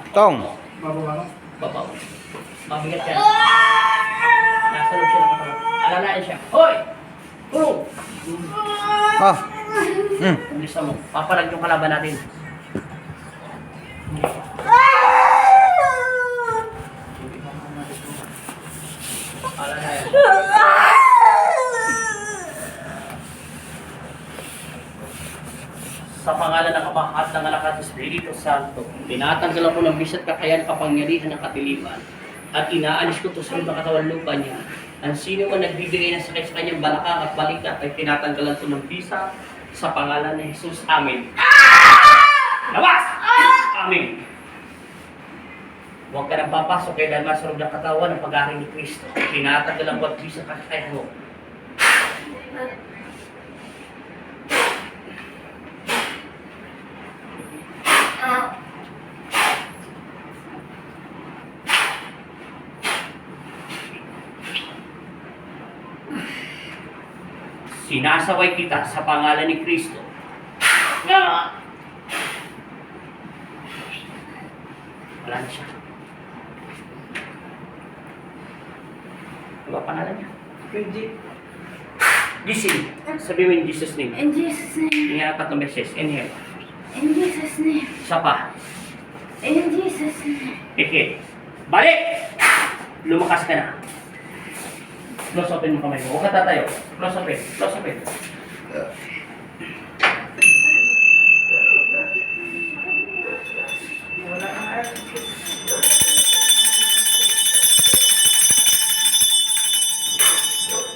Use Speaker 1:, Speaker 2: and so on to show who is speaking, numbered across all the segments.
Speaker 1: Tong.
Speaker 2: Babaw. Mabigat yan. Nasa loob siya ng katawan. Alalain siya. Hoy! Tulong!
Speaker 1: Oh.
Speaker 2: Bilisan mo. Papalag yung kalaban natin. Alalain. Sa pangalan ng Ama at ng Anak at Espiritu Santo, tinatanggalan ko ng bisat kakayan kapangyarihan ng katiliman at inaalis ko to sa ibang katawan lupa niya. Ang sino man nagbibigay ng sakit sa kanyang balakang at balikat ay tinatanggalan ko ng bisa sa pangalan ni Jesus. Amen. Labas! Amen. Huwag ka nang papasok kaya dahil masarap ng katawan ng pag-aari ni Kristo. Tinatanggalan ko at bisa kakayan mo. Sinasaway kita sa pangalan ni Kristo. Wala na siya. Ano ba pangalan niya? Gising. Sabi mo in Jesus' name.
Speaker 3: In Jesus' name.
Speaker 2: Ingat 3 beses. Inhale.
Speaker 3: In Jesus' name.
Speaker 2: Isa pa.
Speaker 3: In Jesus' name.
Speaker 2: Hihit. Balik! Lumakas ka na. Close open mo kamay mo. Huwag ka tatayo. Close open. Close open.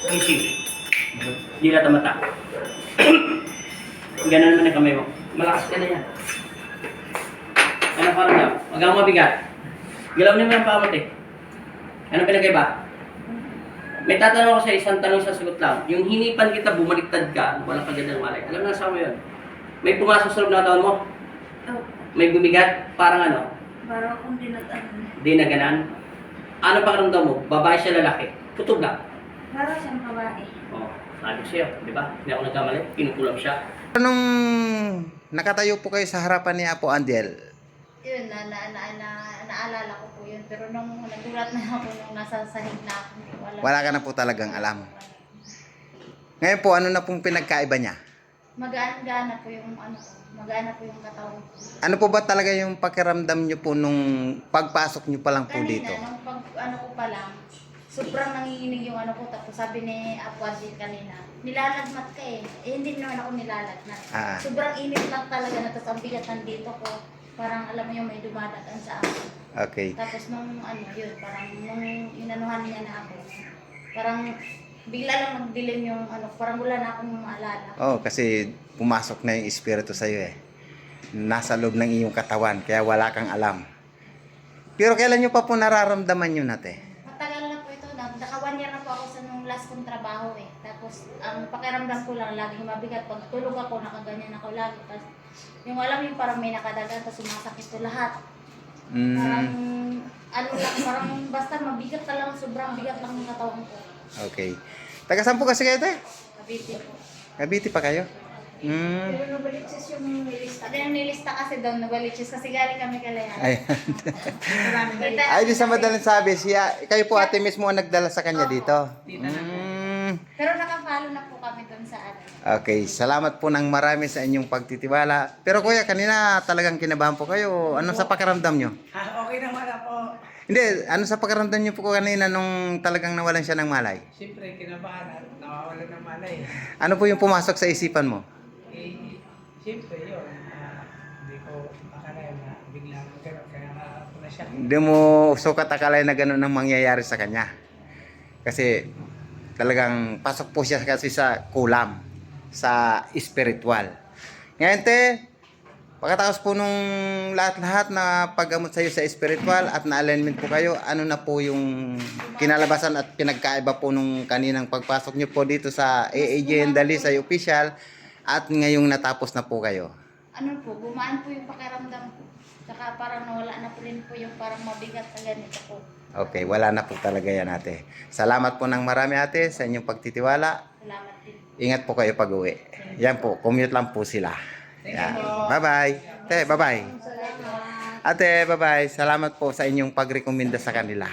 Speaker 2: Gising. Hindi na mata. Ganun naman ang kamay mo. Malakas ka na yan. Ano parang daw? Huwag kang mabigat. Galaw niyo mo yung pamot eh. Ano pinagkaiba? May tatanong ako sa isang tanong sa sagot lang. Yung hinipan kita, bumaliktad ka, walang kagandang malay. Alam na sa mo yun. May pumasok sa loob ng katawan mo?
Speaker 3: Oh,
Speaker 2: May bumigat? Parang ano?
Speaker 3: parang akong dinag-ano.
Speaker 2: Di na ganan? Ano pakiramdam mo? Babae siya lalaki? Kutob lang.
Speaker 3: Parang siyang babae.
Speaker 2: Oo. Sabi ko siya, di ba? Hindi ako nagkamali. Kinukulam siya.
Speaker 1: Anong nakatayo po kayo sa harapan ni Apo Andiel?
Speaker 3: Yun, naalala ko po yun. Pero nung nagulat na ako nung nasa sahig na ako.
Speaker 1: Wala ka na po talagang alam. Ngayon po, ano na pong pinagkaiba niya?
Speaker 3: Magaan-gana po yung ano ko. Magaan po yung katawan ko.
Speaker 1: Ano po ba talaga yung pakiramdam niyo po nung pagpasok niyo pa lang po dito?
Speaker 3: Kanina, nung pag ano ko pa lang, sobrang nanginginig yung ano ko. Tapos sabi ni Apo Adil kanina, nilalagmat ka eh. Eh hindi naman ako nilalagmat.
Speaker 1: Ah.
Speaker 3: Sobrang init lang talaga na. Tapos ang bigat nandito ko. Parang alam mo yung may dumadagan sa akin.
Speaker 1: Okay.
Speaker 3: Tapos nung ano yun, parang nung inanuhan niya na ako, parang bigla lang magdilim yung ano, parang wala na akong maalala.
Speaker 1: Oh, kasi pumasok na yung espiritu sa iyo eh. Nasa loob ng iyong katawan, kaya wala kang alam. Pero kailan niyo pa po nararamdaman yun ate?
Speaker 3: Matagal na po ito, naka 1 year na po ako sa nung last kong trabaho eh. Tapos ang pakiramdam ko lang, laging mabigat. Pag tulog ako, nakaganyan ako lagi. Tapos yung alam yung parang may nakadagan, tapos sumasakit ko lahat. Parang ano lang, parang basta mabigat ka lang, sobrang bigat lang ng katawan ko.
Speaker 1: Okay. Taga saan po kasi kayo ate?
Speaker 3: Cavite po.
Speaker 1: Cavite pa kayo?
Speaker 3: Pero nabaliches yung nilista. Hindi yung nilista kasi doon, nabaliches kasi galing kami kalayan.
Speaker 1: Ay. Ay, di sa madaling sabi, kayo po ate mismo ang nagdala sa kanya dito.
Speaker 3: Pero nakafollow na po kami doon sa ano.
Speaker 1: Okay, salamat po ng marami sa inyong pagtitiwala. Pero kuya, kanina talagang kinabahan po kayo. Ano sa pakiramdam nyo?
Speaker 4: Okay naman ako.
Speaker 1: Hindi, ano sa pakiramdam nyo po kanina nung talagang nawalan siya ng malay?
Speaker 4: Siyempre, kinabahan at nawawalan ng malay.
Speaker 1: Ano po yung pumasok sa isipan mo?
Speaker 4: Eh, siyempre yun. Hindi ko akalain na biglang gano'n. Kaya ako na siya.
Speaker 1: Hindi mo sukat akalain na gano'n ang mangyayari sa kanya. Kasi talagang pasok po siya kasi sa kulam, sa spiritual. Ngayon te, pagkatapos po nung lahat-lahat na paggamot sa iyo sa spiritual at na-alignment po kayo, ano na po yung kinalabasan at pinagkaiba po nung kaninang pagpasok niyo po dito sa AAJ Dali sa official at ngayong natapos na po kayo?
Speaker 3: Ano po, gumaan po yung pakiramdam ko. Saka parang nawala na po rin po yung parang mabigat sa ganito po.
Speaker 1: Okay, wala na po talaga yan ate. Salamat po ng marami ate sa inyong pagtitiwala.
Speaker 3: Salamat din.
Speaker 1: Ingat po kayo pag-uwi. Yan po, commute lang po sila. Yan. Bye-bye. Te, bye-bye.
Speaker 3: Salamat.
Speaker 1: Ate, bye-bye. Salamat po sa inyong pagrekomenda sa kanila.